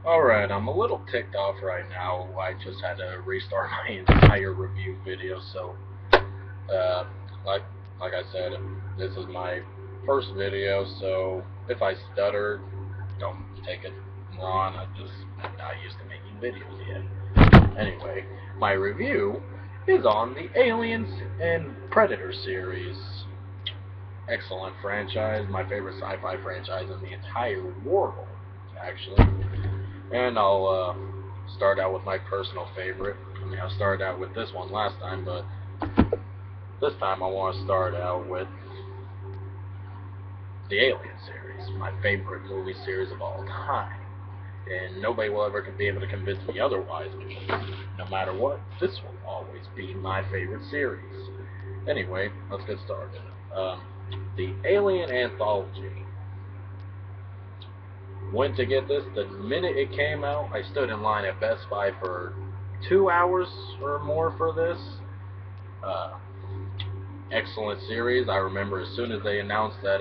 Alright, I'm a little ticked off right now. I just had to restart my entire review video, so, uh, like, like I said, this is my first video, so if I stutter, don't take it wrong. I'm not used to making videos yet. Anyway, my review is on the Aliens and Predator series. Excellent franchise, my favorite sci-fi franchise in the entire world, actually. And I'll start out with my personal favorite. I mean, I started out with this one last time, but this time I want to start out with the Alien series, my favorite movie series of all time. And nobody will ever be able to convince me otherwise, because no matter what, this will always be my favorite series. Anyway, let's get started. The Alien Anthology. Went to get this the minute it came out. I stood in line at Best Buy for 2 hours or more for this. Uh, Excellent series. I remember as soon as they announced that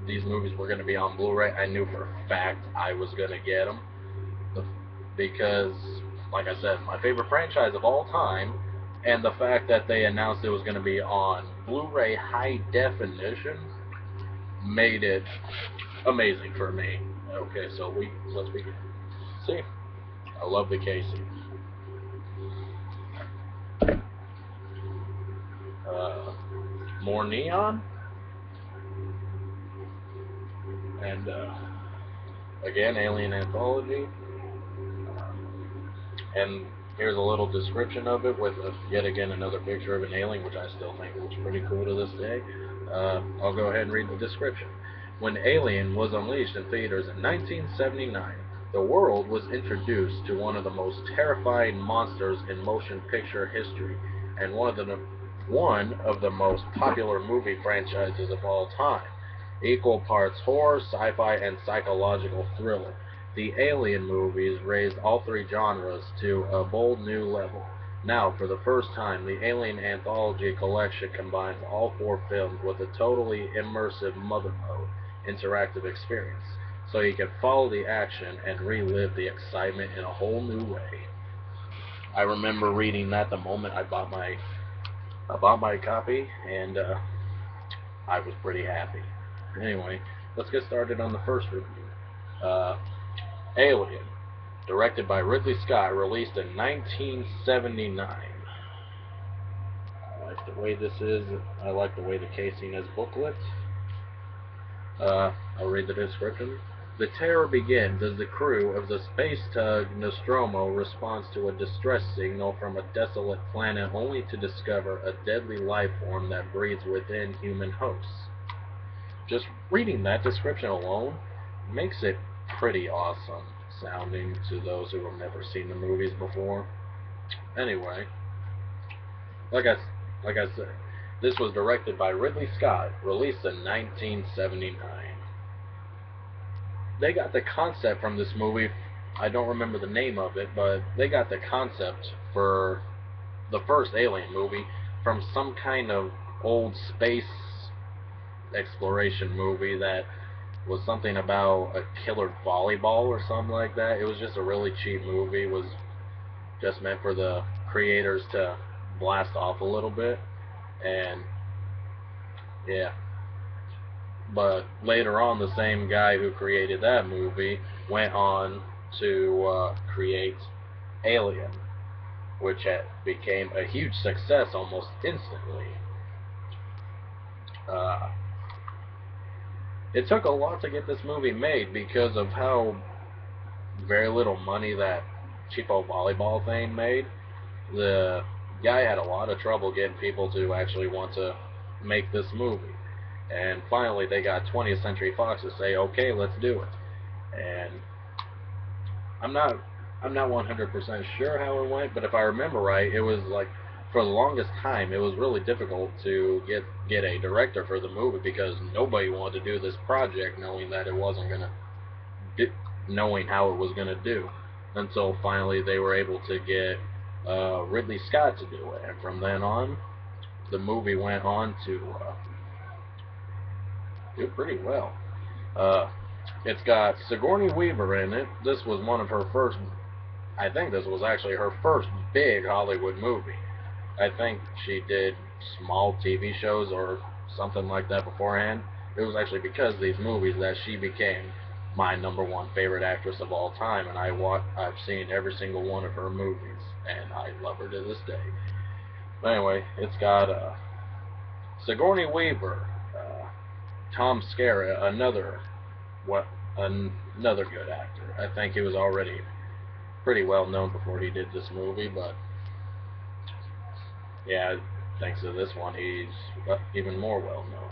these movies were going to be on Blu-ray, I knew for a fact I was going to get them because, like I said, my favorite franchise of all time, and the fact that they announced it was going to be on Blu-ray high definition made it amazing for me. Okay, so let's begin. See, I love the casing. Uh, More neon, and again, Alien Anthology. And here's a little description of it with yet again another picture of an alien, which I still think looks pretty cool to this day. I'll go ahead and read the description. When Alien was unleashed in theaters in 1979, the world was introduced to one of the most terrifying monsters in motion picture history, and one of the most popular movie franchises of all time. Equal parts horror, sci-fi, and psychological thriller. The Alien movies raised all three genres to a bold new level. Now, for the first time, the Alien Anthology Collection combines all four films with a totally immersive mother mode interactive experience, so you can follow the action and relive the excitement in a whole new way. I remember reading that the moment I bought my copy, and I was pretty happy. Anyway, let's get started on the first review. Uh, Alien, directed by Ridley Scott, released in 1979. I like the way this is. I like the way the casing is booklet. I'll read the description. The terror begins as the crew of the space tug Nostromo responds to a distress signal from a desolate planet only to discover a deadly life form that breeds within human hosts. Just reading that description alone makes it pretty awesome sounding to those who have never seen the movies before. Anyway, like I like I said, this was directed by Ridley Scott, released in 1979. They got the concept from this movie. I don't remember the name of it, but they got the concept for the first Alien movie from some kind of old space exploration movie that was something about a killer volleyball or something like that. It was just a really cheap movie. It was just meant for the creators to blast off a little bit. And yeah. But later on, the same guy who created that movie went on to create Alien, which became a huge success almost instantly. Uh, it took a lot to get this movie made because of how very little money that cheapo volleyball thing made. The guy had a lot of trouble getting people to actually want to make this movie. And finally, they got 20th Century Fox to say, "Okay, let's do it." And I'm not I'm not 100% sure how it went, but if I remember right, it was like for the longest time it was really difficult to get a director for the movie because nobody wanted to do this project knowing that it wasn't gonna knowing how it was gonna do. Until finally they were able to get Ridley Scott to do it, and from then on, the movie went on to do pretty well. Uh, It's got Sigourney Weaver in it. This was one of her first, I think this was actually her first big Hollywood movie. I think she did small TV shows or something like that beforehand. It was actually because of these movies that she became my number one favorite actress of all time, and I've seen every single one of her movies, and I love her to this day. But anyway, it's got Sigourney Weaver, Tom Skerritt, what another good actor. I think he was already pretty well known before he did this movie, but yeah, thanks to this one, he's even more well known.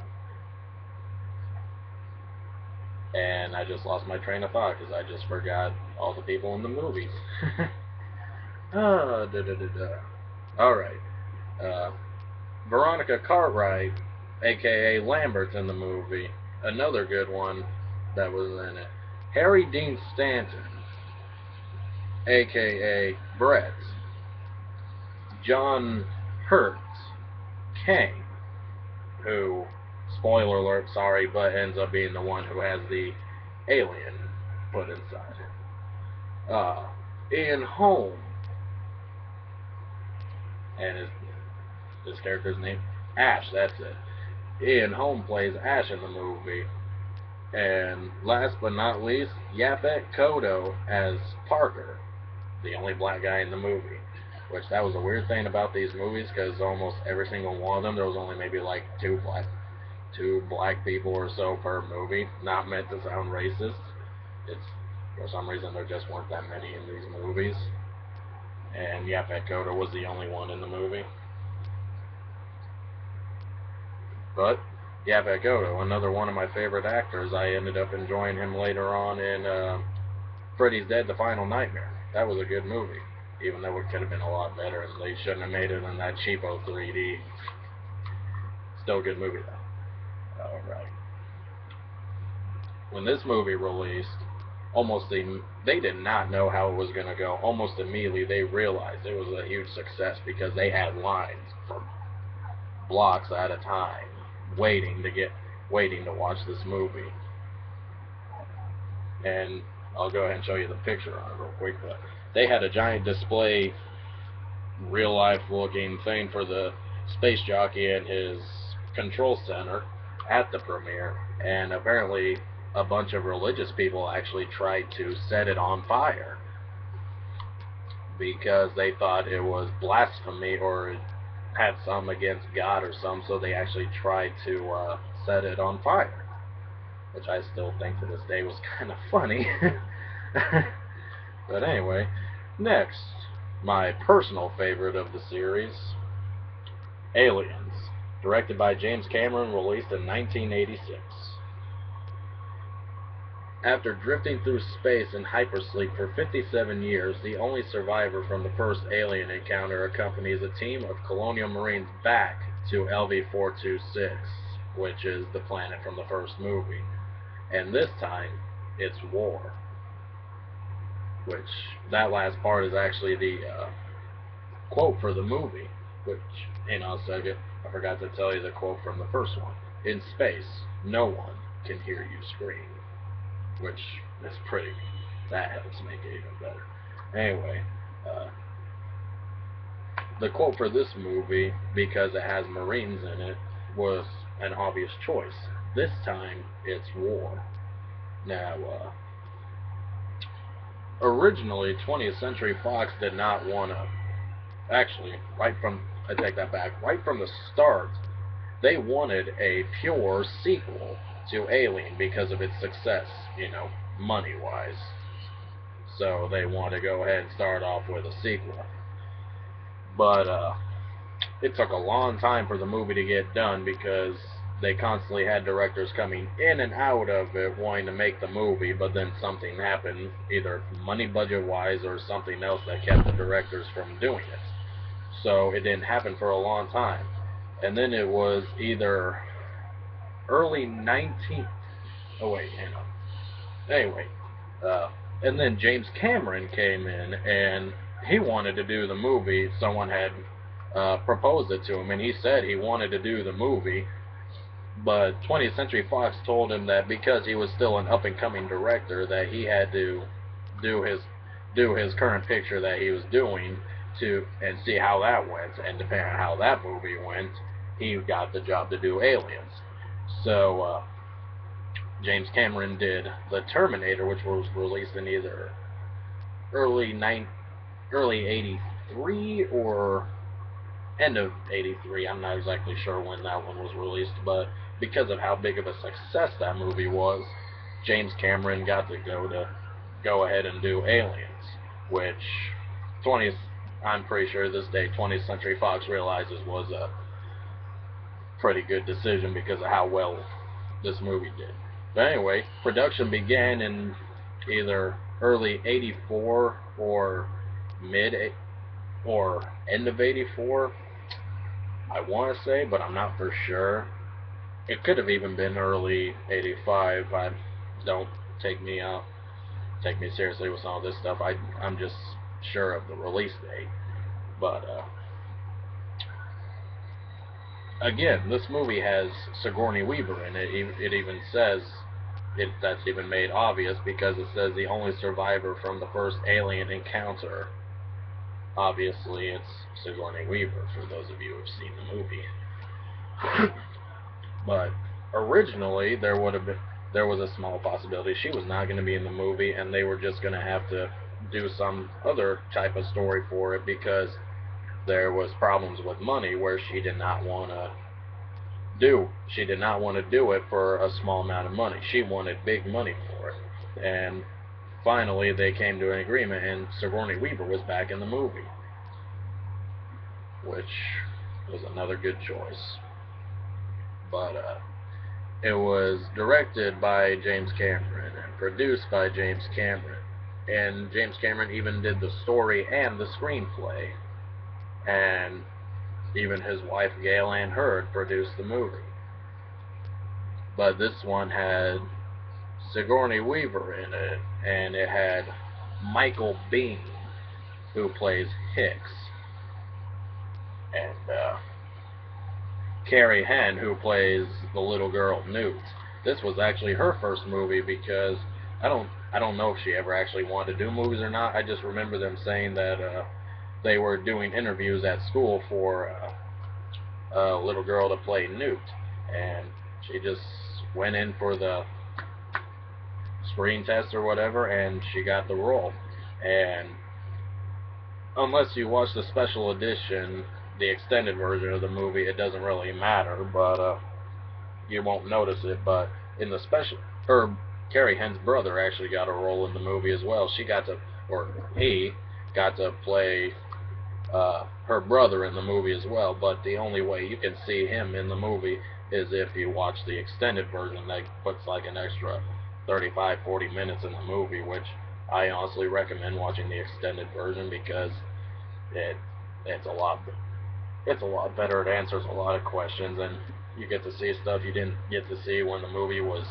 And I just lost my train of thought because I just forgot all the people in the movies. Ah, da da da da. All right. Uh, Veronica Cartwright, aka Lambert's in the movie. Another good one that was in it. Harry Dean Stanton, aka Brett. John Hurt, Kane, who, spoiler alert, sorry, but ends up being the one who has the alien put inside him. Ian Holm, and his character's name, Ash, that's it. Ian Holm plays Ash in the movie. And last but not least, Yaphet Kotto as Parker, the only black guy in the movie. Which, that was a weird thing about these movies, because almost every single one of them, there was only maybe like two black people or so per movie. Not meant to sound racist. It's, for some reason, there just weren't that many in these movies. And Yaphet Kotto was the only one in the movie. But Yaphet Kotto, another one of my favorite actors. I ended up enjoying him later on in Freddy's Dead: The Final Nightmare. That was a good movie, even though it could have been a lot better. They shouldn't have made it in that cheapo 3D. Still a good movie though. All right. When this movie released, they did not know how it was going to go. Almost immediately, they realized it was a huge success because they had lines for blocks at a time, waiting to watch this movie. And I'll go ahead and show you the picture on it real quick. But they had a giant display, real life looking thing for the space jockey and his control center at the premiere, and apparently a bunch of religious people actually tried to set it on fire because they thought it was blasphemy or it had something against God or something, so they actually tried to set it on fire, which I still think to this day was kind of funny. But anyway, next, my personal favorite of the series, Aliens, directed by James Cameron, released in 1986. After drifting through space in hypersleep for 57 years, the only survivor from the first alien encounter accompanies a team of colonial marines back to LV-426, which is the planet from the first movie. And this time, it's war. Which, that last part is actually the quote for the movie, which, hang on a second, I forgot to tell you the quote from the first one. In space, no one can hear you scream. Which is pretty, that helps make it even better. Anyway, the quote for this movie, because it has Marines in it, was an obvious choice. This time, it's war. Now, originally, 20th Century Fox did not want to, actually, I take that back, right from the start, they wanted a pure sequel to Alien because of its success, money-wise. So they want to go ahead and start off with a sequel. But it took a long time for the movie to get done because they constantly had directors coming in and out of it wanting to make the movie, but then something happened, either money budget-wise or something else that kept the directors from doing it. So it didn't happen for a long time. And then it was either early 19... Oh, wait, hang on. Anyway, and then James Cameron came in, and he wanted to do the movie. Someone had proposed it to him, and he said he wanted to do the movie, But 20th Century Fox told him that because he was still an up-and-coming director, that he had to do his do his current picture that he was doing to and see how that went. And depending on how that movie went, he got the job to do Aliens. So James Cameron did The Terminator, which was released in either early early '83 or end of '83. I'm not exactly sure when that one was released, but because of how big of a success that movie was, James Cameron got to go ahead and do Aliens, which 20th I'm pretty sure this day 20th Century Fox realizes was a pretty good decision because of how well this movie did. But anyway, production began in either early '84 or mid or end of '84. I want to say, but I'm not for sure. It could have even been early '85. I don't take me out, take me seriously with some of this stuff. I'm just sure of the release date. But again, this movie has Sigourney Weaver in it. It even says that's even made obvious because it says the only survivor from the first alien encounter. Obviously, it's Sigourney Weaver for those of you who've seen the movie. But originally, there was a small possibility she was not going to be in the movie, and they were just going to have to do some other type of story for it because there was problems with money where she did not want to do it for a small amount of money. She wanted big money for it. And finally they came to an agreement and Sigourney Weaver was back in the movie, which was another good choice. But it was directed by James Cameron and produced by James Cameron. And James Cameron even did the story and the screenplay. And even his wife Gail Ann Hurd produced the movie. But this one had Sigourney Weaver in it, and it had Michael Biehn, who plays Hicks, and Carrie Henn, who plays the little girl Newt. This was actually her first movie because I don't know if she ever actually wanted to do movies or not. I just remember them saying that they were doing interviews at school for a little girl to play Newt, and she just went in for the screen test or whatever, and she got the role. And unless you watch the special edition, the extended version of the movie, it doesn't really matter, but you won't notice it. But in the special, Carrie Henn's brother actually got a role in the movie as well. He got to play her brother in the movie as well. But the only way you can see him in the movie is if you watch the extended version that puts like an extra 35-40 minutes in the movie, which I honestly recommend watching the extended version because it it's a lot better. It answers a lot of questions, and you get to see stuff you didn't get to see when the movie was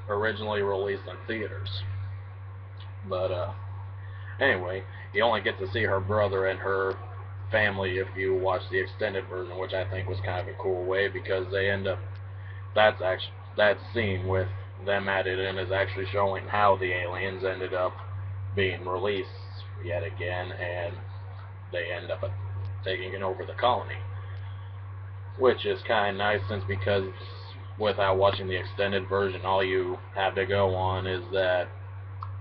originally released in theaters. But anyway, you only get to see her brother and her family if you watch the extended version, which I think was kind of a cool way because they end up that scene with them added in is actually showing how the aliens ended up being released yet again, and they end up taking over the colony, which is kind of nice since because without watching the extended version, all you have to go on is that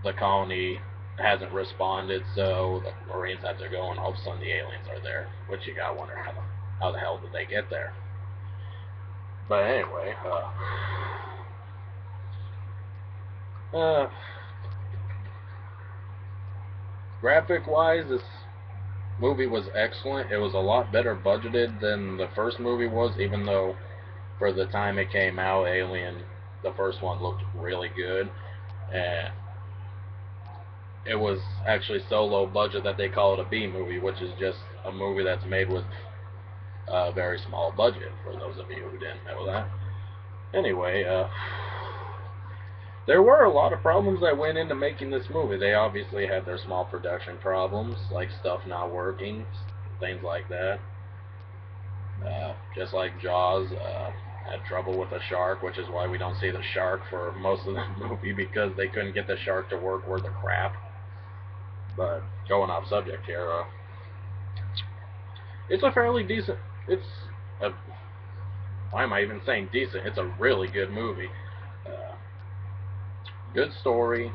the colony hasn't responded, so the Marines have to go, and all of a sudden the aliens are there, which you gotta wonder how the hell did they get there. But anyway, graphic-wise, this movie was excellent. It was a lot better budgeted than the first movie was, even though for the time it came out, Alien, the first one looked really good. And it was actually so low budget that they call it a B movie, which is just a movie that's made with a very small budget, for those of you who didn't know that. Anyway, there were a lot of problems that went into making this movie. They obviously had their small production problems, like stuff not working, things like that. Just like Jaws. had trouble with a shark, which is why we don't see the shark for most of the movie, because they couldn't get the shark to work worth a crap. But going off subject here, it's a fairly decent. It's a. Why am I even saying decent? It's a really good movie. Uh, Good story,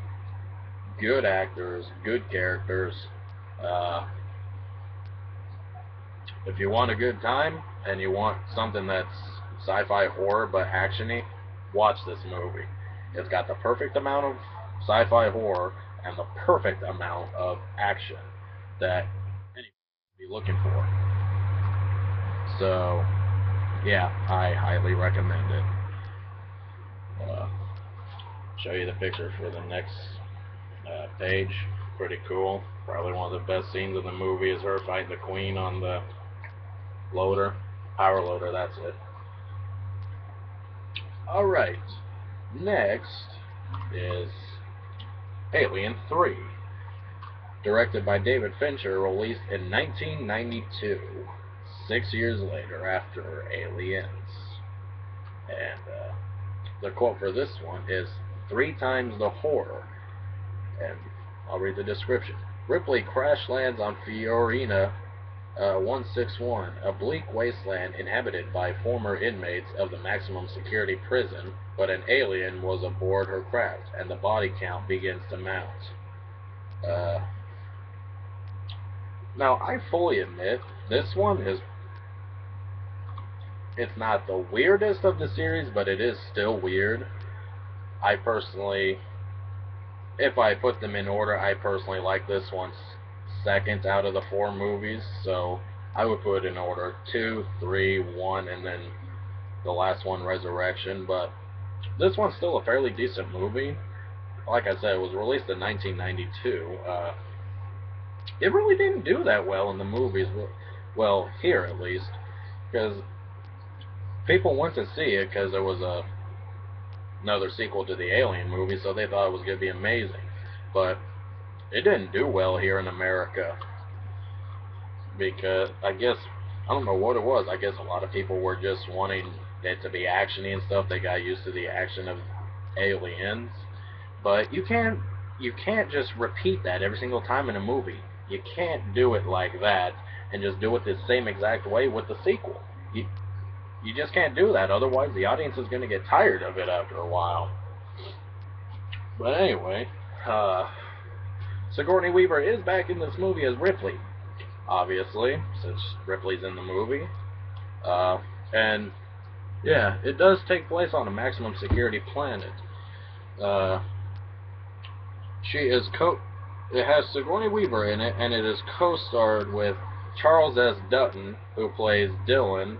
good actors, good characters. Uh, if you want a good time and you want something that's sci-fi horror but actiony, watch this movie. It's got the perfect amount of sci-fi horror and the perfect amount of action that anyone would be looking for. So, yeah, I highly recommend it. Uh, Show you the picture for the next page. Pretty cool. Probably one of the best scenes in the movie is her fighting the queen on the loader. Power loader, that's it. Alright. Next is Alien 3. Directed by David Fincher, released in 1992. 6 years later after Aliens. And the quote for this one is 3 times the horror. And I'll read the description. Ripley crash lands on Fiorina 161, a bleak wasteland inhabited by former inmates of the maximum security prison, but an alien was aboard her craft, and the body count begins to mount. Now, I fully admit, this one is... It's not the weirdest of the series, but it is still weird. I personally... If I put them in order, I personally like this one second out of the 4 movies, so I would put it in order 2, 3, 1, and then the last one, Resurrection. But this one's still a fairly decent movie. Like I said, it was released in 1992. It really didn't do that well in the movies, well, here at least, because people went to see it because there was another sequel to the Alien movie, so they thought it was going to be amazing. But it didn't do well here in America because I don't know what it was. I guess a lot of people were just wanting it to be actiony and stuff. They got used to the action of Aliens. But you can't just repeat that every single time in a movie. You can't do it like that and just do it the same exact way with the sequel. You just can't do that, otherwise the audience is going to get tired of it after a while. But anyway, Sigourney Weaver is back in this movie as Ripley, obviously, since Ripley's in the movie. And yeah, it does take place on a maximum security planet. It has Sigourney Weaver in it, and it is co-starred with Charles S. Dutton, who plays Dylan,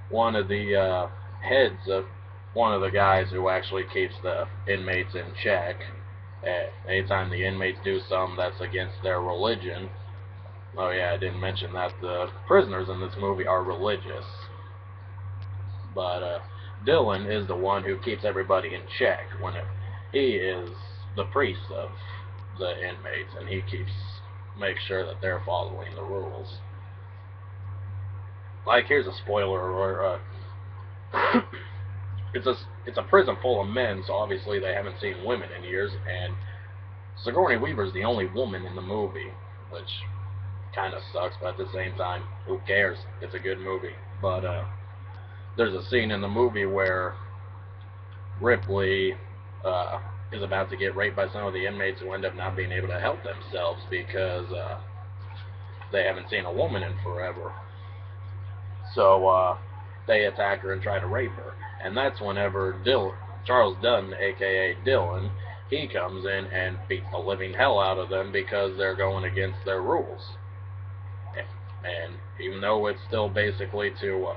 one of the heads of one of the guys who actually keeps the inmates in check. Anytime the inmates do something that's against their religion. Oh yeah, I didn't mention that the prisoners in this movie are religious. But Dylan is the one who keeps everybody in check. He is the priest of the inmates, and he makes sure that they're following the rules. Like, here's a spoiler, or it's a prison full of men, so obviously they haven't seen women in years, and Sigourney Weaver's the only woman in the movie, which kind of sucks, but at the same time, who cares? It's a good movie. But there's a scene in the movie where Ripley is about to get raped by some of the inmates who end up not being able to help themselves because they haven't seen a woman in forever. So they attack her and try to rape her. And that's whenever Charles Dutton, aka Dylan, he comes in and beats the living hell out of them because they're going against their rules. And even though it's still basically to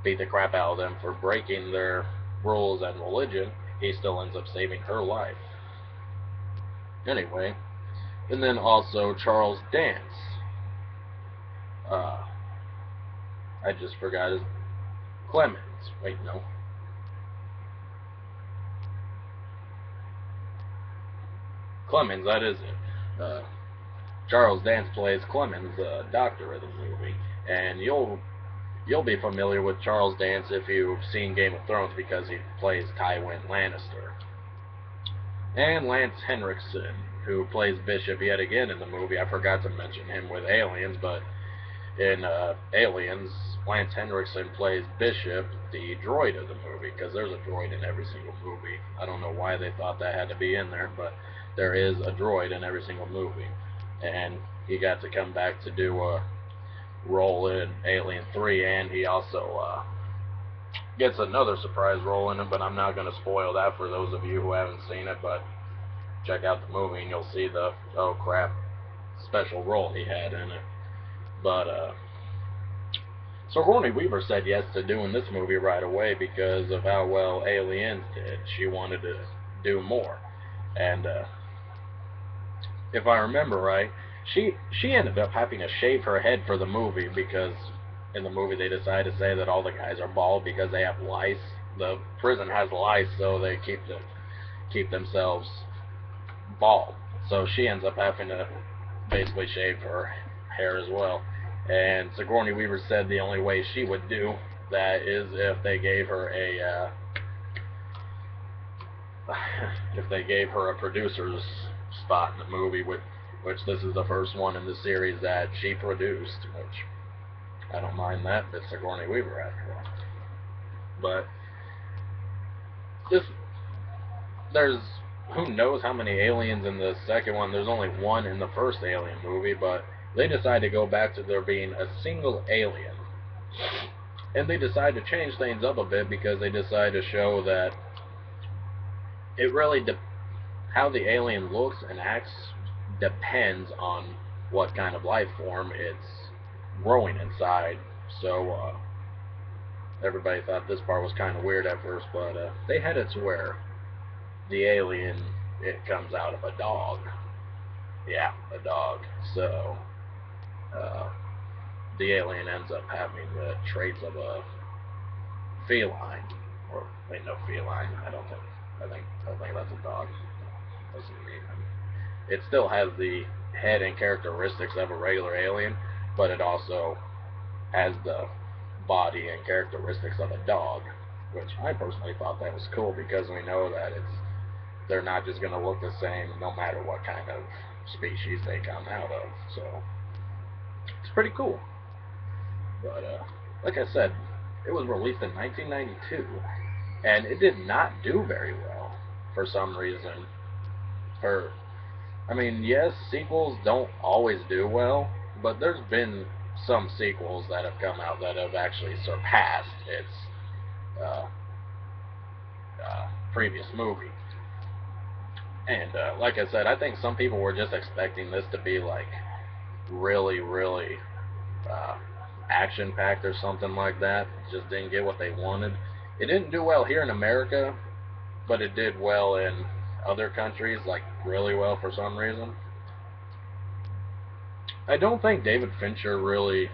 beat the crap out of them for breaking their rules and religion, he still ends up saving her life. Anyway, and then also Charles Dance. I just forgot his... Clemens. Wait, no. Clemens, that is it. Charles Dance plays Clemens, the doctor of the movie. And you'll you'll be familiar with Charles Dance if you've seen Game of Thrones because he plays Tywin Lannister. And Lance Henriksen, who plays Bishop yet again in the movie. I forgot to mention him with Aliens, but in Aliens, Lance Henriksen plays Bishop, the droid of the movie, because there's a droid in every single movie. I don't know why they thought that had to be in there, but there is a droid in every single movie. And he got to come back to do a role in Alien 3, and he also gets another surprise role in it, but I'm not going to spoil that for those of you who haven't seen it, but check out the movie and you'll see the, oh crap, special role he had in it. But, Sigourney Weaver said yes to doing this movie right away because of how well Aliens did. She wanted to do more. And, if I remember right, she ended up having to shave her head for the movie because in the movie they decide to say that all the guys are bald because they have lice. The prison has lice, so they keep themselves bald. So she ends up having to basically shave her hair as well. And Sigourney Weaver said the only way she would do that is if they gave her a producer's spot in the movie, which this is the first one in the series that she produced, which I don't mind that, but Sigourney Weaver after all. But there's who knows how many aliens in the second one. There's only one in the first Alien movie, but they decide to go back to there being a single alien. And they decide to change things up a bit because they decide to show that it really how the alien looks and acts depends on what kind of life form it's growing inside. So everybody thought this part was kind of weird at first, but they had it to where the alien, it comes out of a dog. Yeah, a dog. So the alien ends up having the traits of a feline, or wait, no, feline. I think that's a dog. It still has the head and characteristics of a regular alien, but it also has the body and characteristics of a dog, which I personally thought that was cool because we know that they're not just going to look the same no matter what kind of species they come out of. So it's pretty cool. But like I said, it was released in 1992, and it did not do very well for some reason. I mean, yes, sequels don't always do well, but there's been some sequels that have come out that have actually surpassed its previous movie. And like I said, I think some people were just expecting this to be like really, really action-packed or something like that. Just didn't get what they wanted. It didn't do well here in America, but it did well in other countries, like really well for some reason. I don't think David Fincher really...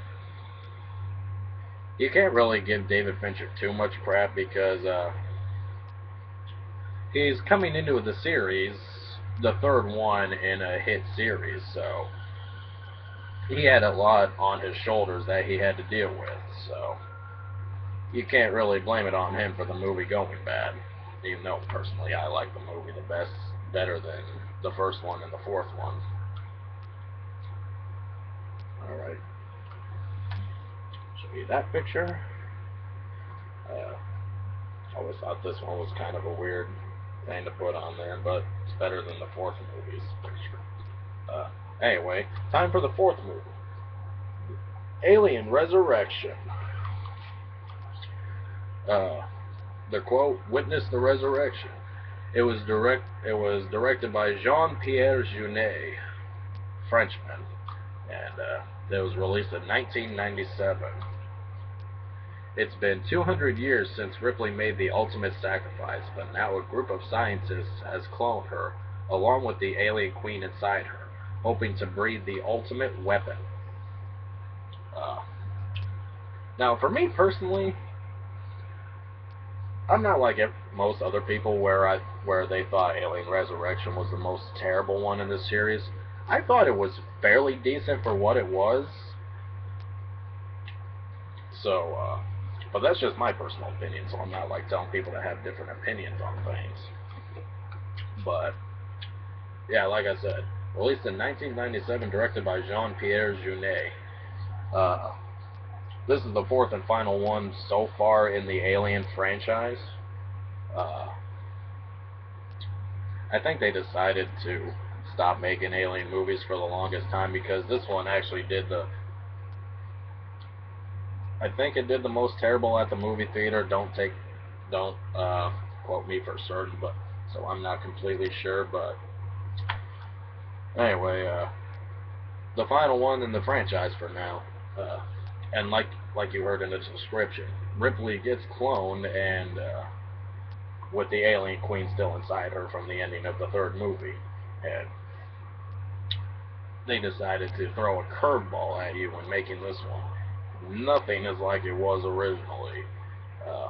You can't really give David Fincher too much crap because he's coming into the series, the third one in a hit series, so he had a lot on his shoulders that he had to deal with, so you can't really blame it on him for the movie going bad, even though personally I like the movie better than the first one and the fourth one. Alright, show you that picture. I always thought this one was kind of a weird thing to put on there, but it's better than the fourth movie's picture. Anyway, time for the fourth movie, Alien Resurrection. The quote, "Witness the resurrection." It was directed by Jean-Pierre Jeunet, Frenchman, and it was released in 1997. It's been 200 years since Ripley made the ultimate sacrifice, but now a group of scientists has cloned her, along with the alien queen inside her, hoping to breed the ultimate weapon. Now, for me personally, I'm not like most other people where they thought Alien Resurrection was the most terrible one in this series. I thought it was fairly decent for what it was. But that's just my personal opinion, so I'm not like telling people to have different opinions on things. But yeah, like I said, released in 1997, directed by Jean-Pierre Jeunet. Uh, this is the fourth and final one so far in the Alien franchise. Uh, I think they decided to stop making Alien movies for the longest time because this one actually did the. I think it did the most terrible at the movie theater. Don't quote me for certain, but so I'm not completely sure. But anyway, the final one in the franchise for now. Uh, and like you heard in the description, Ripley gets cloned, and with the alien queen still inside her from the ending of the third movie, and they decided to throw a curveball at you when making this one. Nothing is like it was originally. Uh,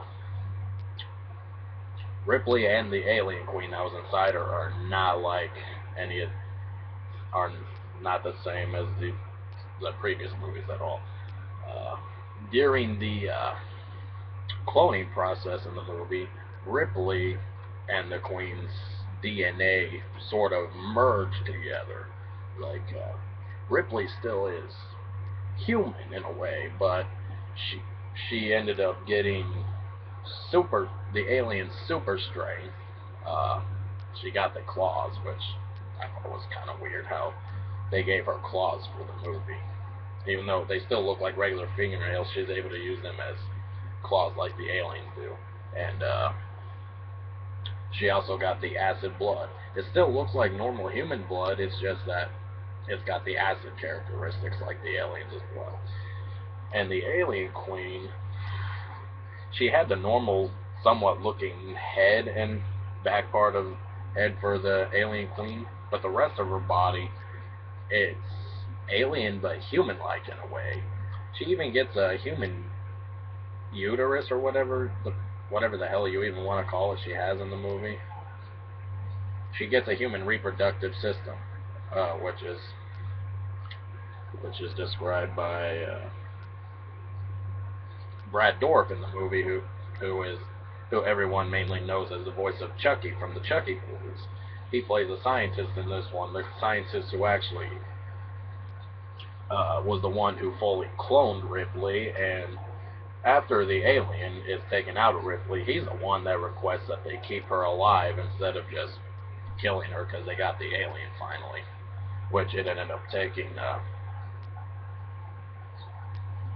Ripley and the alien queen that was inside her are not like any are not the same as the previous movies at all. Uh, During the cloning process in the movie, Ripley and the Queen's DNA sort of merged together. Like Ripley still is human in a way, but she she ended up getting the alien super strength. Uh, she got the claws, which I thought was kind of weird how they gave her claws for the movie. Even though they still look like regular fingernails, she's able to use them as claws like the aliens do. And she also got the acid blood. It still looks like normal human blood, it's just that it's got the acid characteristics like the aliens as well. And the alien queen, she had the normal, somewhat looking head and back part of head for the alien queen, but the rest of her body, it's alien but human-like in a way. She even gets a human uterus or whatever the hell you even want to call it she has in the movie. She gets a human reproductive system, which is described by Brad Dourif in the movie, who everyone mainly knows as the voice of Chucky from the Chucky movies. He plays a scientist in this one, the scientist who actually was the one who fully cloned Ripley, and after the alien is taken out of Ripley, he's the one that requests that they keep her alive instead of just killing her because they got the alien finally, which it ended up taking.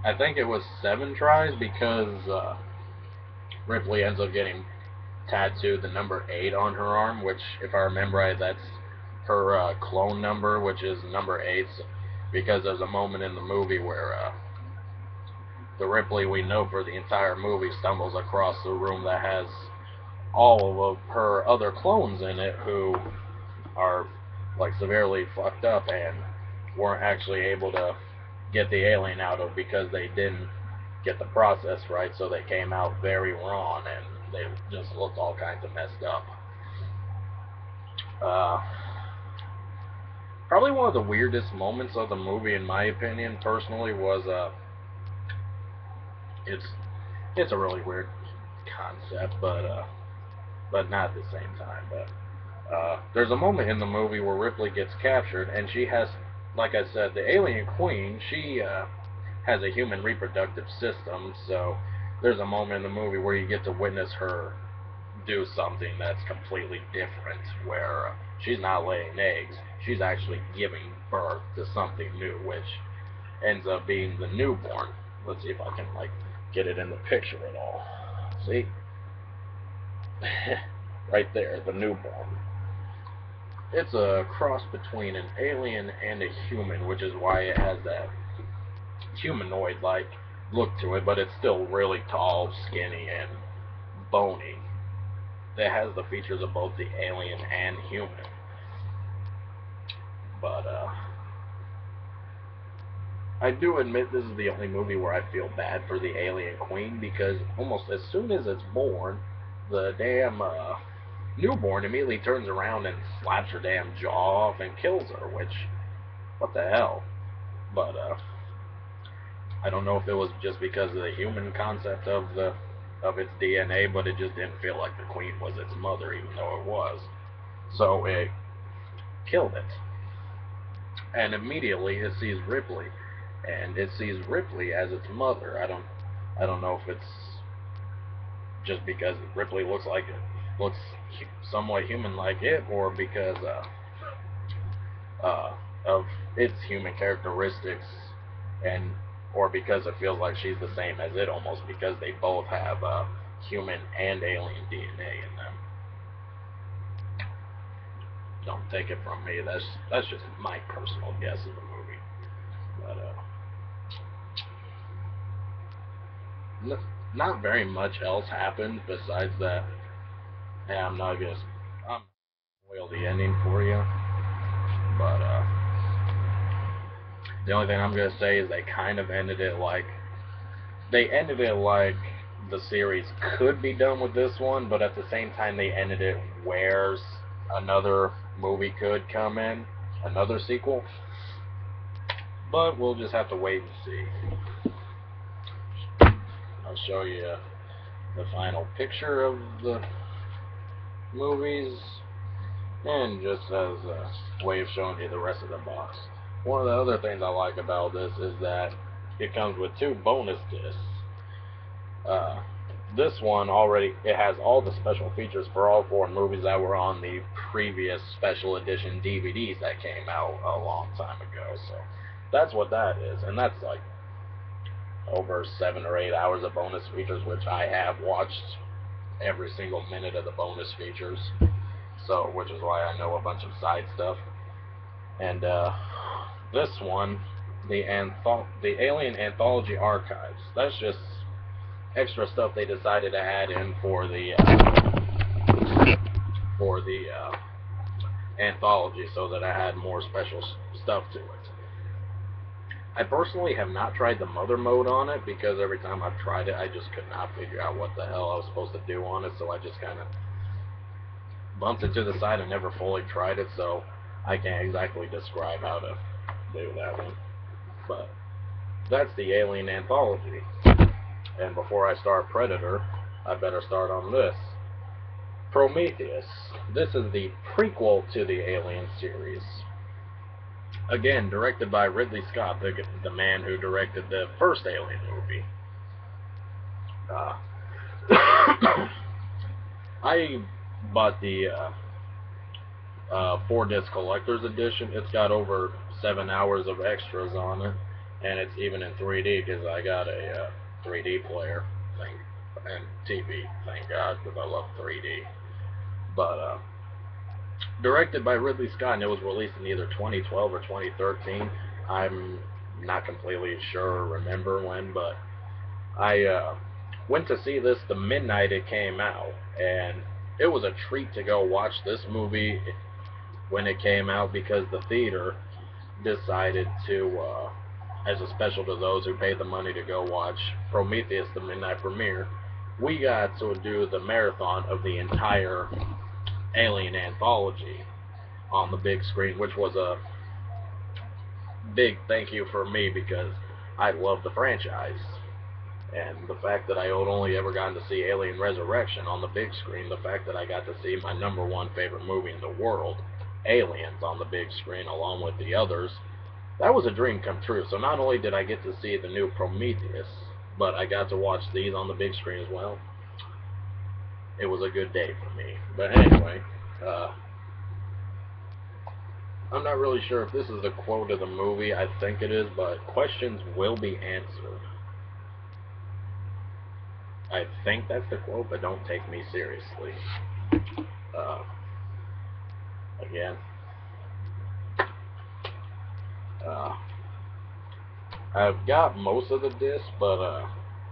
I think it was 7 tries because Ripley ends up getting tattooed the number 8 on her arm, which, if I remember right, that's her clone number, which is number 8. Because there's a moment in the movie where the Ripley we know for the entire movie stumbles across the room that has all of her other clones in it who are like severely fucked up and weren't actually able to get the alien out of because they didn't get the process right, so they came out very raw and they just looked all kinds of messed up. Probably one of the weirdest moments of the movie, in my opinion, personally, was it's it's a really weird concept, but not at the same time. But there's a moment in the movie where Ripley gets captured, and she has, like I said, the alien queen. She has a human reproductive system, so there's a moment in the movie where you get to witness her do something that's completely different, where she's not laying eggs, she's actually giving birth to something new, which ends up being the newborn. Let's see if I can get it in the picture at all. See? Right there, the newborn. It's a cross between an alien and a human, which is why it has that humanoid-like look to it, but it's still really tall, skinny, and bony. It has the features of both the alien and human. But I do admit this is the only movie where I feel bad for the alien queen, because almost as soon as it's born, the damn newborn immediately turns around and slaps her damn jaw off and kills her, which, what the hell? But I don't know if it was just because of the human concept of its DNA, but it just didn't feel like the queen was its mother, even though it was. So it killed it, and immediately it sees Ripley, and it sees Ripley as its mother. I don't know if it's just because Ripley looks somewhat human-like it, or because of its human characteristics, and or because it feels like she's the same as it almost, because they both have human and alien DNA in them. Don't take it from me. That's just my personal guess of the movie. But not very much else happened besides that. Yeah, I'm spoil the ending for you. But the only thing I'm gonna say is they ended it like the series could be done with this one, but at the same time they ended it where another movie could come in, another sequel. But we'll just have to wait and see. I'll show you the final picture of the movies, and just as a way of showing you the rest of the box. One of the other things I like about this is that it comes with 2 bonus discs. This one it has all the special features for all 4 movies that were on the previous special edition DVDs that came out a long time ago. So that's what that is, and that's like over 7 or 8 hours of bonus features, which I have watched every single minute of the bonus features. So, which is why I know a bunch of side stuff. And this one, the Alien Anthology Archives. That's just extra stuff they decided to add in for the anthology, so that I had more special stuff to it. I personally have not tried the mother mode on it, because every time I've tried it, I just could not figure out what the hell I was supposed to do on it, so I just kind of bumped it to the side and never fully tried it, so I can't exactly describe how to do that one. But that's the Alien Anthology. And before I start Predator, I better start on this. Prometheus. This is the prequel to the Alien series. Again, directed by Ridley Scott, the man who directed the first Alien movie. I bought the 4-disc collector's edition. It's got over 7 hours of extras on it, and it's even in 3D, because I got a 3D player thing and TV, thank God, because I love 3D. But directed by Ridley Scott, and it was released in either 2012 or 2013. I'm not completely sure or remember when, but I went to see this the midnight it came out, and it was a treat to go watch this movie when it came out, because the theater decided to, as a special to those who paid the money to go watch Prometheus, the midnight premiere, we got to do the marathon of the entire Alien Anthology on the big screen, which was a big thank you for me, because I love the franchise. And the fact that I had only ever gotten to see Alien Resurrection on the big screen, the fact that I got to see my #1 favorite movie in the world, Aliens, on the big screen along with the others, that was a dream come true. So not only did I get to see the new Prometheus, but I got to watch these on the big screen as well. It was a good day for me. But anyway, I'm not really sure if this is the quote of the movie. I think it is, but questions will be answered. I think that's the quote, but don't take me seriously. Again, I've got most of the discs, but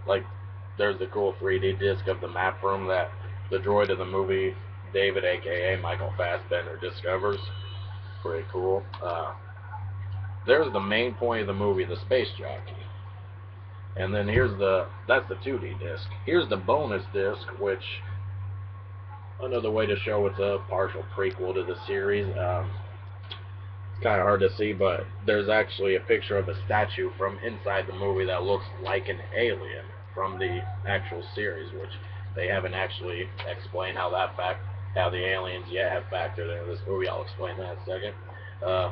like, there's the cool 3D disc of the map room that the droid of the movie, David, aka Michael Fassbender, discovers. Pretty cool. There's the main point of the movie, the space jockey. And then that's the 2D disc. Here's the bonus disc, which, another way to show it's a partial prequel to the series. kind of hard to see, but there's actually a picture of a statue from inside the movie that looks like an alien from the actual series, which they haven't actually explained how the aliens yet have factored into this movie. I'll explain that in a second. Uh,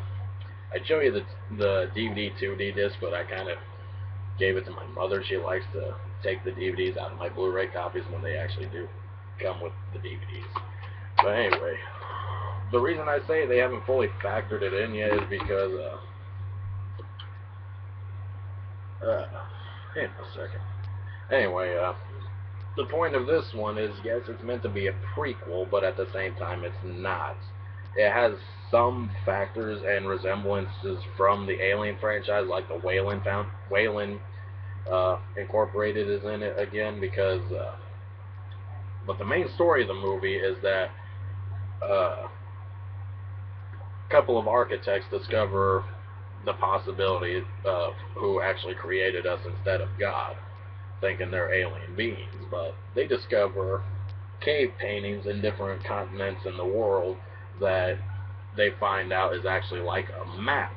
I'd show you the DVD 2D disc, but I kind of gave it to my mother. She likes to take the DVDs out of my Blu-ray copies when they actually do come with the DVDs. But anyway, the reason I say they haven't fully factored it in yet is because, hang on a second. Anyway, the point of this one is, yes, it's meant to be a prequel, but at the same time, it's not. It has some factors and resemblances from the Alien franchise, like the Weyland Incorporated is in it again, because, but the main story of the movie is that, a couple of architects discover the possibility of who actually created us instead of God, thinking they're alien beings, but they discover cave paintings in different continents in the world that they find out is actually like a map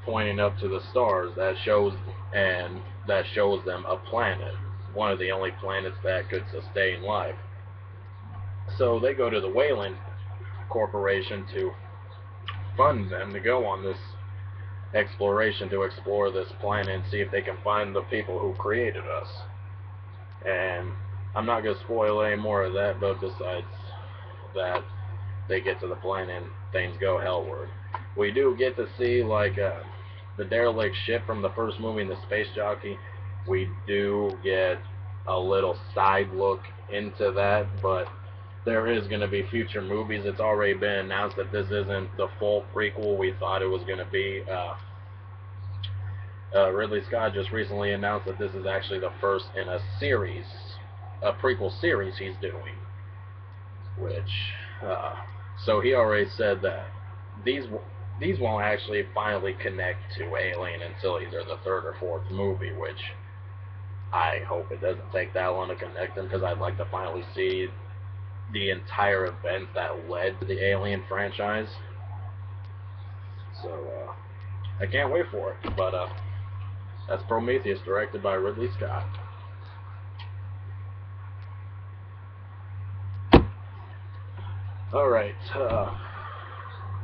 pointing up to the stars that shows them a planet, one of the only planets that could sustain life. So they go to the Weyland Corporation to fund them to go on this exploration to explore this planet and see if they can find the people who created us. And I'm not going to spoil any more of that, but besides that, they get to the planet and things go hellward. We do get to see, like, the derelict ship from the first movie and the space jockey. We do get a little side look into that, but there is going to be future movies. It's already been announced that this isn't the full prequel we thought it was going to be. Ridley Scott just recently announced that this is actually the first in a series, a prequel series he's doing. So he already said that these won't actually finally connect to Alien until either the third or fourth movie, which I hope it doesn't take that long to connect them, because I'd like to finally see the entire events that led to the Alien franchise. So, I can't wait for it. But, that's Prometheus, directed by Ridley Scott. Alright,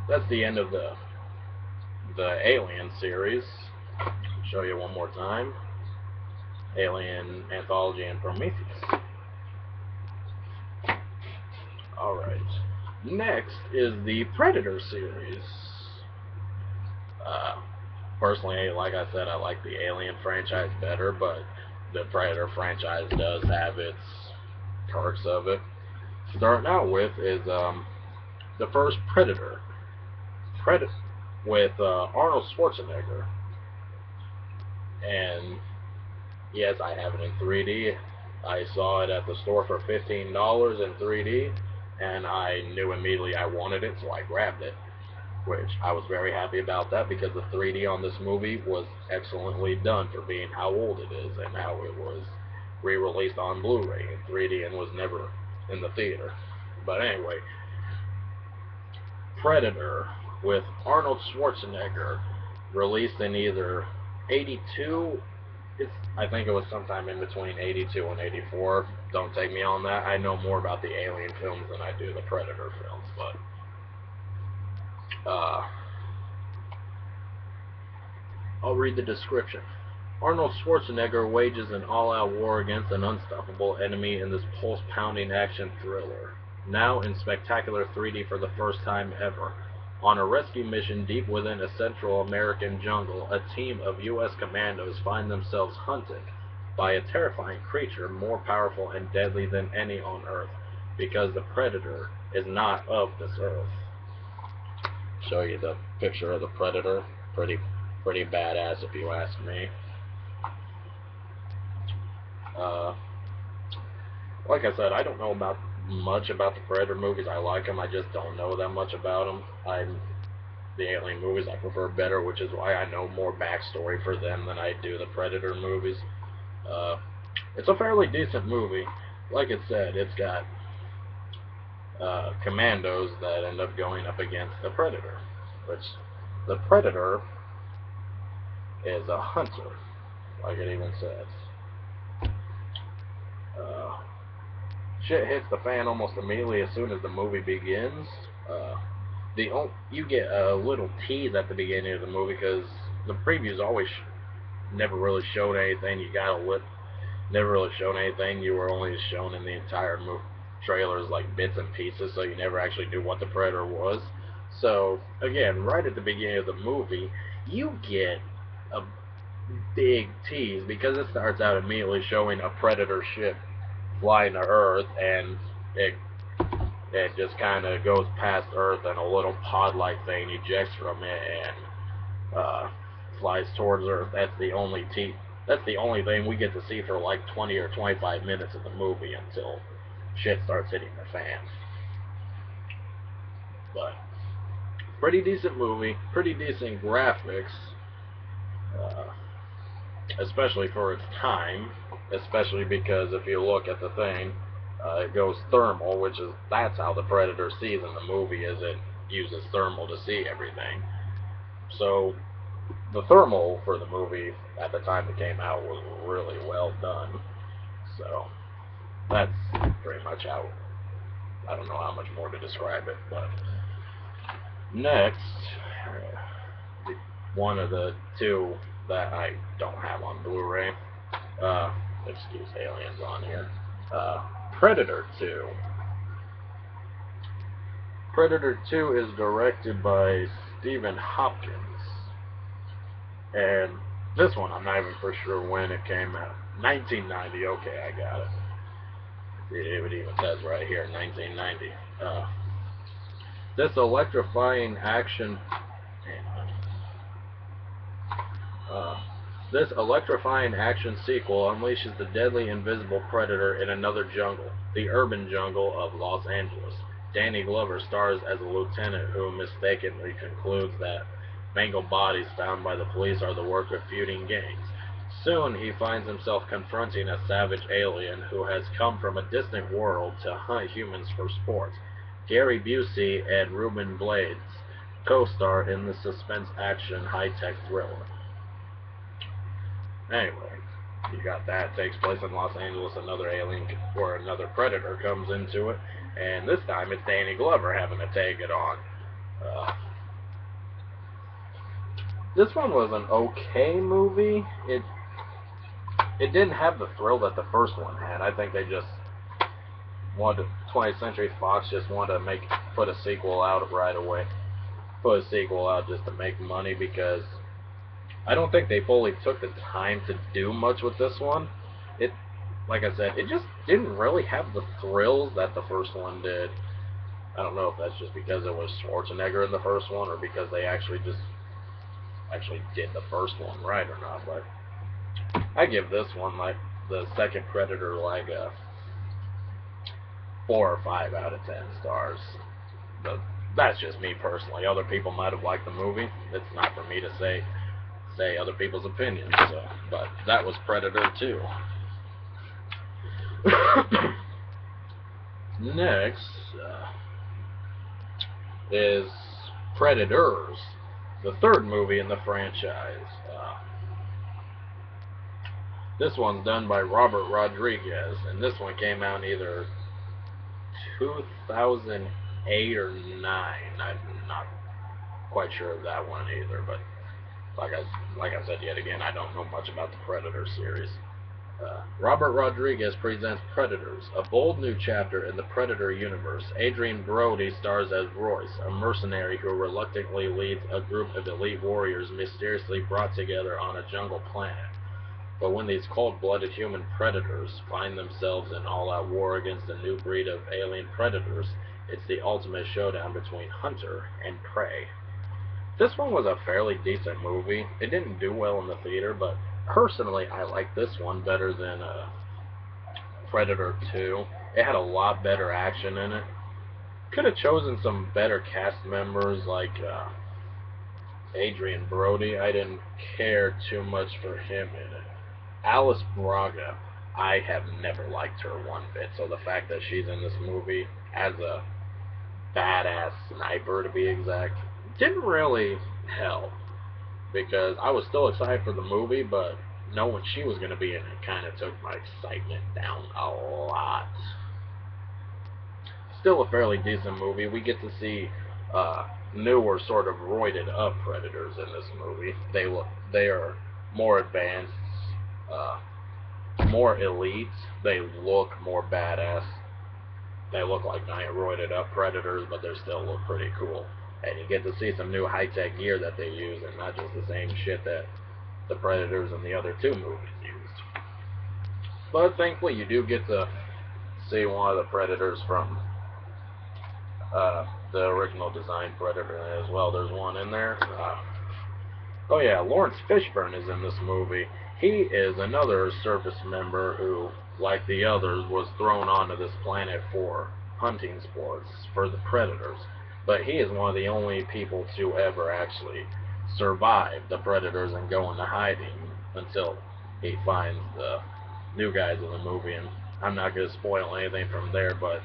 that's the end of the Alien series. I'll show you one more time. Alien Anthology and Prometheus. Alright. Next is the Predator series. Personally, like I said, I like the Alien franchise better, but the Predator franchise does have its perks of it. Starting out with is the first Predator. With Arnold Schwarzenegger. And yes, I have it in 3D. I saw it at the store for $15 in 3D, and I knew immediately I wanted it, so I grabbed it. Which I was very happy about that, because the 3D on this movie was excellently done for being how old it is and how it was re-released on Blu-ray in 3D and was never in the theater. But anyway, Predator with Arnold Schwarzenegger, released in either 82, I think it was sometime in between 82 and 84. Don't take me on that. I know more about the Alien films than I do the Predator films, but I'll read the description. Arnold Schwarzenegger wages an all-out war against an unstoppable enemy in this pulse-pounding action thriller, now in spectacular 3D for the first time ever. On a rescue mission deep within a Central American jungle, a team of U.S. commandos find themselves hunted by a terrifying creature more powerful and deadly than any on Earth, because the Predator is not of this Earth. Show you the picture of the Predator. Pretty badass, if you ask me. Like I said, I don't know much about the Predator movies. I like them, I just don't know that much about them. The Alien movies I prefer better, which is why I know more backstory for them than I do the Predator movies. It's a fairly decent movie. Like it said, it's got commandos that end up going up against the Predator, which The Predator is a hunter, like it even says. Uh, Shit hits the fan almost immediately as soon as the movie begins. Uh, you get a little tease at the beginning of the movie because the previews always never really showed anything. You got a lip, never really shown anything. You were only shown in the entire trailers like bits and pieces, so you never actually knew what the Predator was. So again, right at the beginning of the movie, you get a big tease because it starts out immediately showing a Predator ship flying to Earth, and it it just kind of goes past Earth, and a little pod-like thing ejects from it and flies towards Earth. That's the only thing we get to see for like 20 or 25 minutes of the movie until shit starts hitting the fan. But pretty decent movie, pretty decent graphics, uh, especially for its time. Especially because if you look at the thing, it goes thermal, that's how the Predator sees in the movie, is it uses thermal to see everything. So the thermal for the movie at the time it came out was really well done. So that's pretty much how. I don't know how much more to describe it, but next, one of the two that I don't have on Blu-ray. Excuse aliens on here. Predator 2. Predator 2 is directed by Stephen Hopkins. And this one, I'm not even for sure when it came out. 1990, okay, I got it. It even says right here, 1990. This electrifying action... This electrifying action sequel unleashes the deadly invisible predator in another jungle, the urban jungle of Los Angeles. Danny Glover stars as a lieutenant who mistakenly concludes that mangled bodies found by the police are the work of feuding gangs. Soon he finds himself confronting a savage alien who has come from a distant world to hunt humans for sport. Gary Busey and Ruben Blades co-star in the suspense action high-tech thriller. Anyway, you got that. It takes place in Los Angeles. Another alien or another predator comes into it, and this time it's Danny Glover having to take it on. This one was an okay movie. It didn't have the thrill that the first one had. I think they just wanted 20th Century Fox just wanted to put a sequel out right away. Put a sequel out just to make money because I don't think they fully took the time to do much with this one. Like I said, it just didn't really have the thrills that the first one did. I don't know if that's just because it was Schwarzenegger in the first one or because they actually did the first one right or not, but I give this one, like the second Predator, like a 4 or 5 out of 10 stars. But that's just me personally. Other people might have liked the movie. It's not for me to say other people's opinions. But that was Predator 2. Next is Predators, the third movie in the franchise. This one's done by Robert Rodriguez, and this one came out in either 2008 or 9. I'm not quite sure of that one either, but like I said yet again, I don't know much about the Predator series. Robert Rodriguez presents Predators, a bold new chapter in the Predator universe. Adrien Brody stars as Royce, a mercenary who reluctantly leads a group of elite warriors mysteriously brought together on a jungle planet. But when these cold-blooded human predators find themselves in all-out war against a new breed of alien predators, it's the ultimate showdown between hunter and prey. This one was a fairly decent movie. It didn't do well in the theater, but personally I like this one better than Predator 2. It had a lot better action in it. Could have chosen some better cast members like Adrien Brody. I didn't care too much for him in it. Alice Braga, I have never liked her one bit, so the fact that she's in this movie as a badass sniper, to be exact, didn't really hell, because I was still excited for the movie, but knowing she was going to be in it kind of took my excitement down a lot. Still a fairly decent movie. We get to see newer, sort of roided up predators in this movie. They are more advanced, uh, more elite. They look more badass. They look like giant roided up predators, but they still look pretty cool. And you get to see some new high tech gear that they use, and not just the same shit that the predators in the other two movies used. But thankfully, you do get to see one of the predators from the original design Predator as well. There's one in there. Oh yeah, Lawrence Fishburne is in this movie. He is another service member who, like the others, was thrown onto this planet for hunting sports for the predators. But he is one of the only people to ever actually survive the predators and go into hiding until he finds the new guys in the movie. And I'm not going to spoil anything from there, but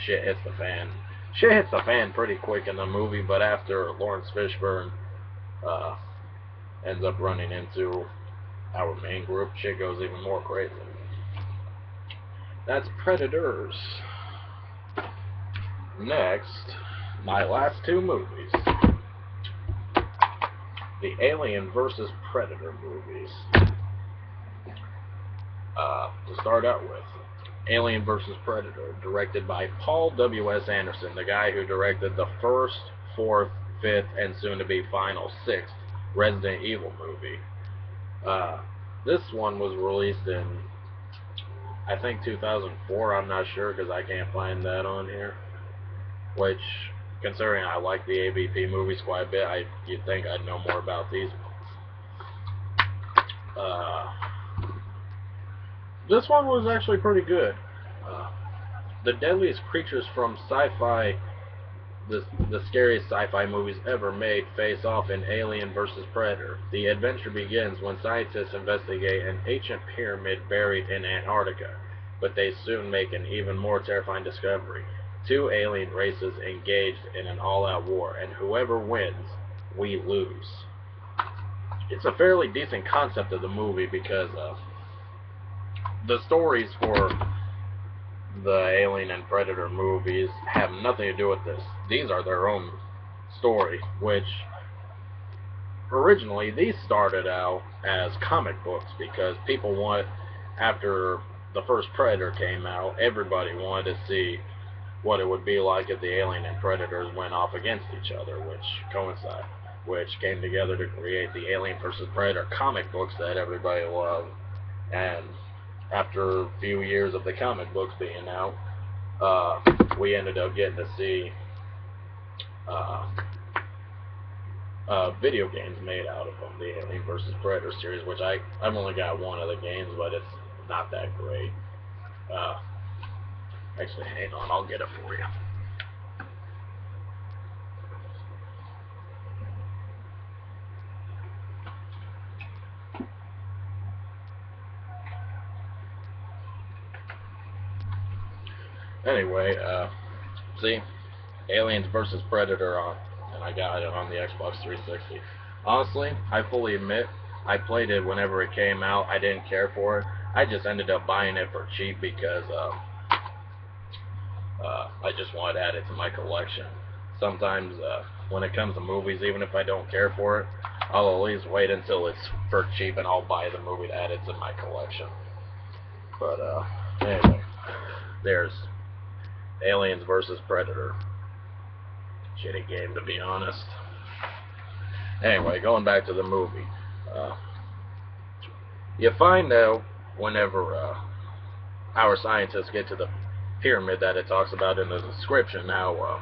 shit hits the fan. Shit hits the fan pretty quick in the movie, but after Lawrence Fishburne ends up running into our main group, shit goes even more crazy. That's Predators. Next, my last two movies. The Alien vs. Predator movies. To start out with, Alien vs. Predator, directed by Paul W.S. Anderson, the guy who directed the first, fourth, fifth, and soon-to-be final sixth Resident Evil movie. This one was released in, I think, 2004. I'm not sure because I can't find that on here. Which, considering I like the AVP movies quite a bit, you'd think I'd know more about these ones. This one was actually pretty good. The deadliest creatures from sci-fi, the scariest sci-fi movies ever made, face off in Alien vs. Predator. The adventure begins when scientists investigate an ancient pyramid buried in Antarctica, but they soon make an even more terrifying discovery. Two alien races engaged in an all-out war, and whoever wins, we lose. It's a fairly decent concept of the movie because the stories for the Alien and Predator movies have nothing to do with this. These are their own story, which originally these started out as comic books because people after the first Predator came out, everybody wanted to see what it would be like if the Alien and Predators went off against each other, which came together to create the Alien vs. Predator comic books that everybody loved. And after a few years of the comic books being out, we ended up getting to see video games made out of them, the Alien vs. Predator series, which I've only got one of the games, but it's not that great. Actually, hang on, I'll get it for you. Anyway, see, Aliens vs. Predator and I got it on the Xbox 360. Honestly, I fully admit, I played it whenever it came out. I didn't care for it. I just ended up buying it for cheap because I just wanted to add it to my collection. Sometimes when it comes to movies, even if I don't care for it, I'll at least wait until it's for cheap and I'll buy the movie to add it to my collection. But anyway, there's Aliens vs. Predator. Shitty game, to be honest. Anyway, going back to the movie. You find out whenever our scientists get to the pyramid that it talks about in the description how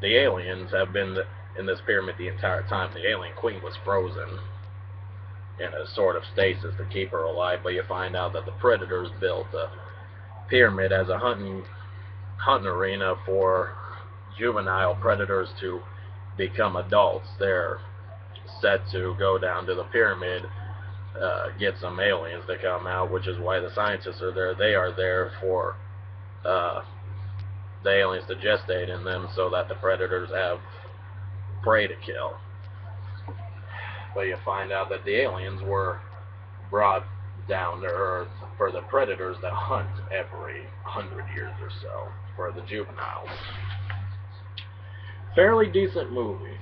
the aliens have been in this pyramid the entire time. The alien queen was frozen in a sort of stasis to keep her alive, but you find out that the predators built a pyramid as a hunting arena for juvenile predators to become adults. They're set to go down to the pyramid, get some aliens to come out, which is why the scientists are there. They are there for the aliens to gestate in them so that the predators have prey to kill. But you find out that the aliens were brought down to Earth for the predators that hunt every 100 years or so for the juveniles. Fairly decent movie.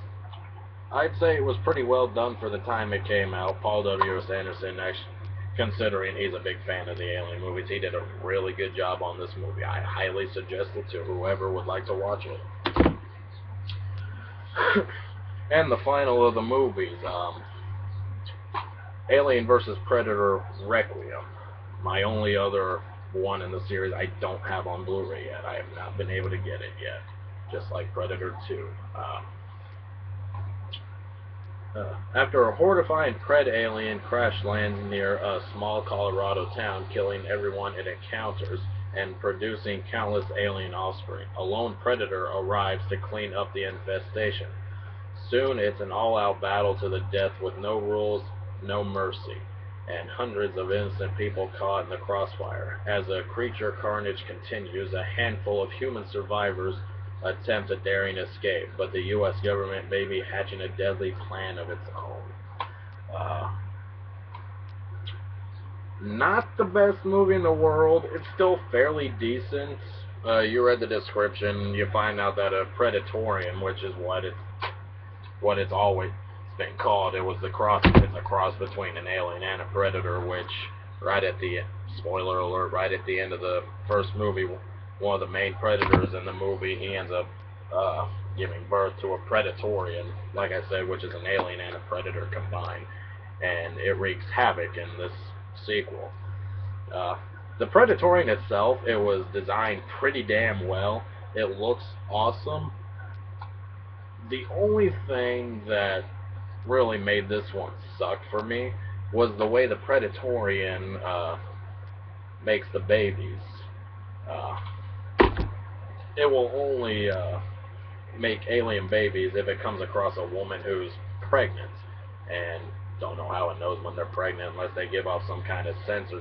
I'd say it was pretty well done for the time it came out. Paul W.S. Anderson, actually, considering he's a big fan of the Alien movies, he did a really good job on this movie. I highly suggest it to whoever would like to watch it. And the final of the movies, Alien vs. Predator Requiem. My only other one in the series I don't have on Blu-ray yet. I have not been able to get it yet. Just like Predator 2. After a horrifying Pred alien crash lands near a small Colorado town, killing everyone it encounters and producing countless alien offspring, a lone predator arrives to clean up the infestation. Soon it's an all-out battle to the death with no rules, no mercy, and hundreds of innocent people caught in the crossfire. As the creature carnage continues, a handful of human survivors attempt a daring escape, but the U.S. government may be hatching a deadly plan of its own. Not the best movie in the world. It's still fairly decent. You read the description. You find out that a Predatorian, which is what it's always been called, it's a cross between an alien and a predator. Which right at the spoiler alert, right at the end of the first movie, one of the main predators in the movie, he ends up giving birth to a Predatorian, like I said, which is an alien and a predator combined, and it wreaks havoc in this sequel. The Predatorian itself, it was designed pretty damn well. It looks awesome. The only thing that really made this one suck for me was the way the Predatorian makes the babies. It will only make alien babies if it comes across a woman who's pregnant, and don't know how it knows when they're pregnant unless they give off some kind of sense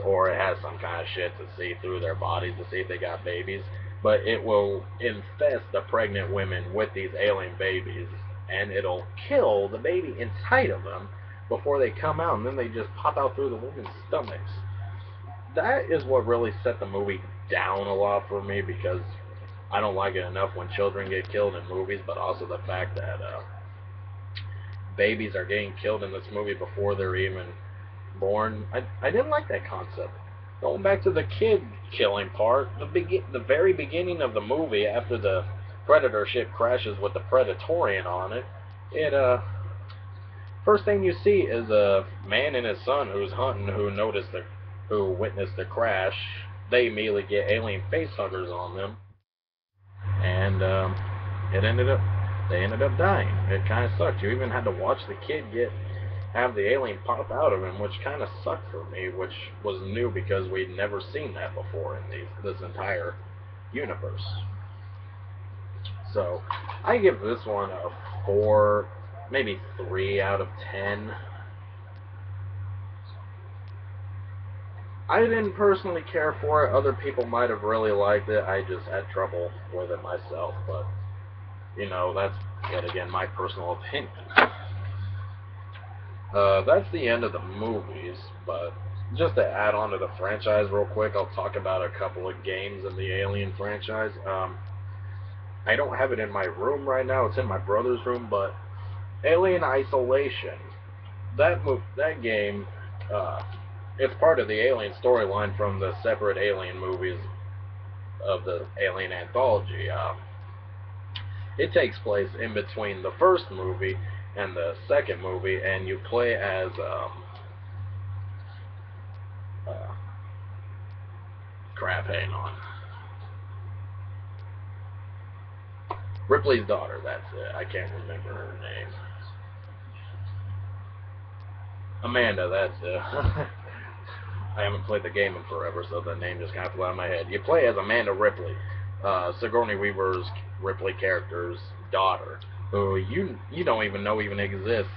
or it has some kind of shit to see through their bodies to see if they got babies. But it will infest the pregnant women with these alien babies, and it'll kill the baby inside of them before they come out, and then they just pop out through the women's stomachs. That is what really set the movie down a lot for me, because I don't like it enough when children get killed in movies, but also the fact that babies are getting killed in this movie before they're even born. I didn't like that concept. Going back to the kid killing part, the very beginning of the movie, after the Predator ship crashes with the Predatorian on it, first thing you see is a man and his son who's hunting, who witnessed the crash. They immediately get alien facehuggers on them, and they ended up dying. It kind of sucked. You even had to watch the kid have the alien pop out of him, which kind of sucked for me, which was new because we'd never seen that before in this entire universe. So I give this one a 4, maybe 3 out of 10. I didn't personally care for it. Other people might have really liked it. I just had trouble with it myself. But, that's, yet again, my personal opinion. That's the end of the movies. But just to add on to the franchise real quick, I'll talk about a couple of games in the Alien franchise. I don't have it in my room right now. It's in my brother's room. But Alien Isolation, that game... it's part of the Alien storyline from the separate Alien movies of the Alien anthology. It takes place in between the first movie and the second movie, and you play as hang on. Ripley's daughter, that's it. I can't remember her name. Amanda, that's it. I haven't played the game in forever, so the name just kind of flew out of my head. You play as Amanda Ripley, Sigourney Weaver's Ripley character's daughter, who you don't even know existed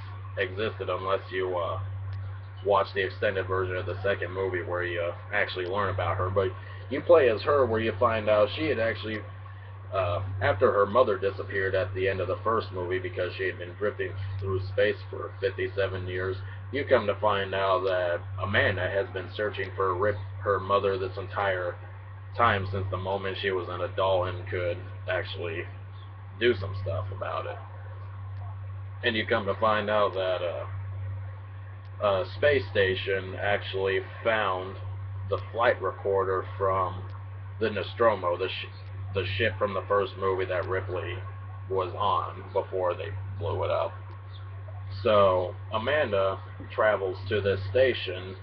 unless you watch the extended version of the second movie where you actually learn about her. But you play as her, where you find out she had actually After her mother disappeared at the end of the first movie because she had been drifting through space for 57 years, you come to find out that Amanda has been searching for her mother this entire time, since the moment she was an adult and could actually do some stuff about it. And you come to find out that a space station actually found the flight recorder from the Nostromo, the ship from the first movie that Ripley was on before they blew it up. So Amanda travels to this station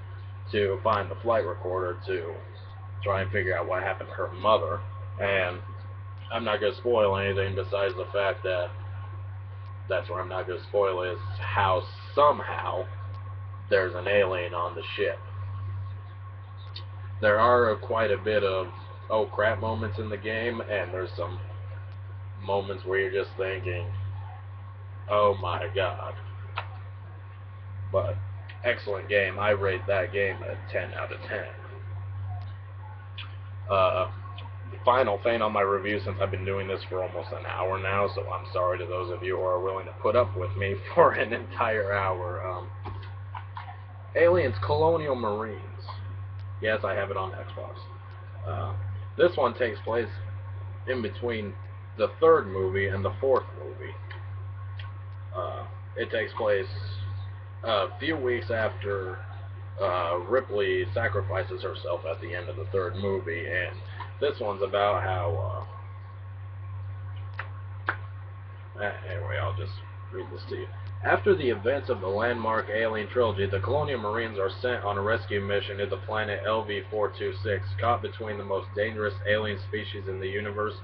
to find the flight recorder to try and figure out what happened to her mother. And I'm not going to spoil anything besides the fact that that's what I'm not going to spoil, is how somehow there's an alien on the ship. There are quite a bit of oh crap moments in the game, and there's some moments where you're just thinking, oh my god. But excellent game. I rate that game a 10 out of 10. Final thing on my review, since I've been doing this for almost an hour now, so I'm sorry to those of you who are willing to put up with me for an entire hour. Aliens Colonial Marines. Yes, I have it on Xbox. This one takes place in between the third movie and the fourth movie. It takes place a few weeks after Ripley sacrifices herself at the end of the third movie, and this one's about how anyway, I'll just read this to you. After the events of the landmark Alien trilogy, the Colonial Marines are sent on a rescue mission to the planet LV-426, caught between the most dangerous alien species in the universe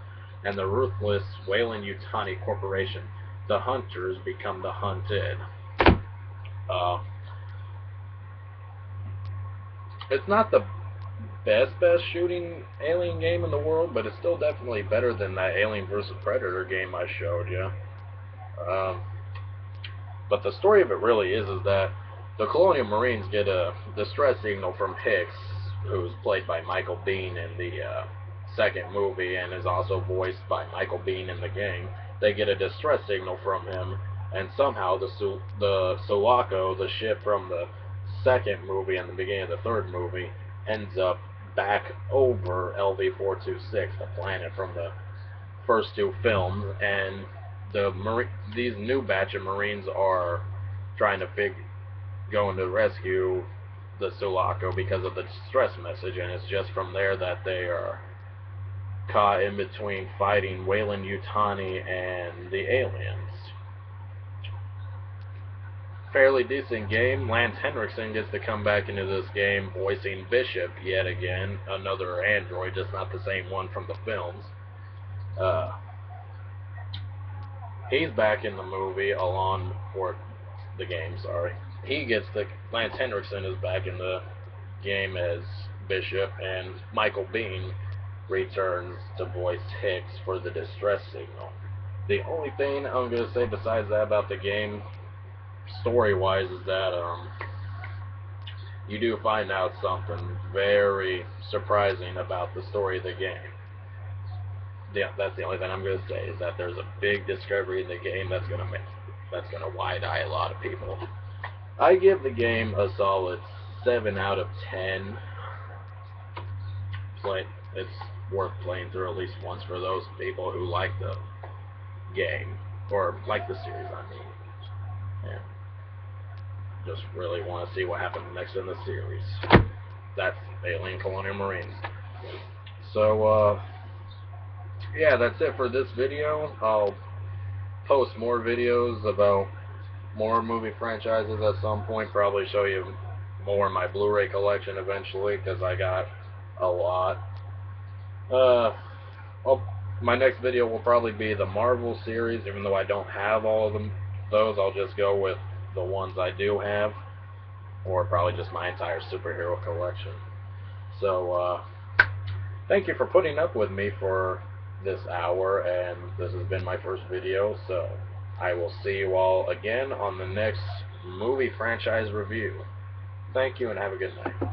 and the ruthless Weyland-Yutani Corporation. The hunters become the hunted. It's not the best shooting alien game in the world, but it's still definitely better than that Alien vs. Predator game I showed you. But the story of it really is that the Colonial Marines get a distress signal from Hicks, who's played by Michael Biehn in the second movie and is also voiced by Michael Biehn in the game. They get a distress signal from him, and somehow the Sulaco, the ship from the second movie and the beginning of the third movie, ends up back over LV-426, the planet from the first two films, and these new batch of Marines are trying to going to rescue the Sulaco because of the distress message, and it's just from there that they are caught in between fighting Weyland-Yutani and the aliens. Fairly decent game. Lance Henriksen gets to come back into this game voicing Bishop yet again, another android, just not the same one from the films. He's back in the movie or the game, sorry. Lance Henriksen is back in the game as Bishop, and Michael Biehn returns to voice Hicks for the distress signal. The only thing I'm going to say besides that about the game, story-wise, is that you do find out something very surprising about the story of the game. Yeah, that's the only thing I'm going to say, is that there's a big discovery in the game that's going to wide-eye a lot of people. I give the game a solid 7 out of 10. It's worth playing through at least once for those people who like the game, or like the series, I mean. Yeah. Just really want to see what happens next in the series. That's Alien Colonial Marines. So, yeah, that's it for this video. I'll post more videos about more movie franchises at some point. Probably show you more of my Blu-ray collection eventually, because I got a lot. My next video will probably be the Marvel series, even though I don't have all of those. I'll just go with the ones I do have, or probably just my entire superhero collection. So, thank you for putting up with me for this hour, and this has been my first video, so I will see you all again on the next movie franchise review. Thank you, and have a good night.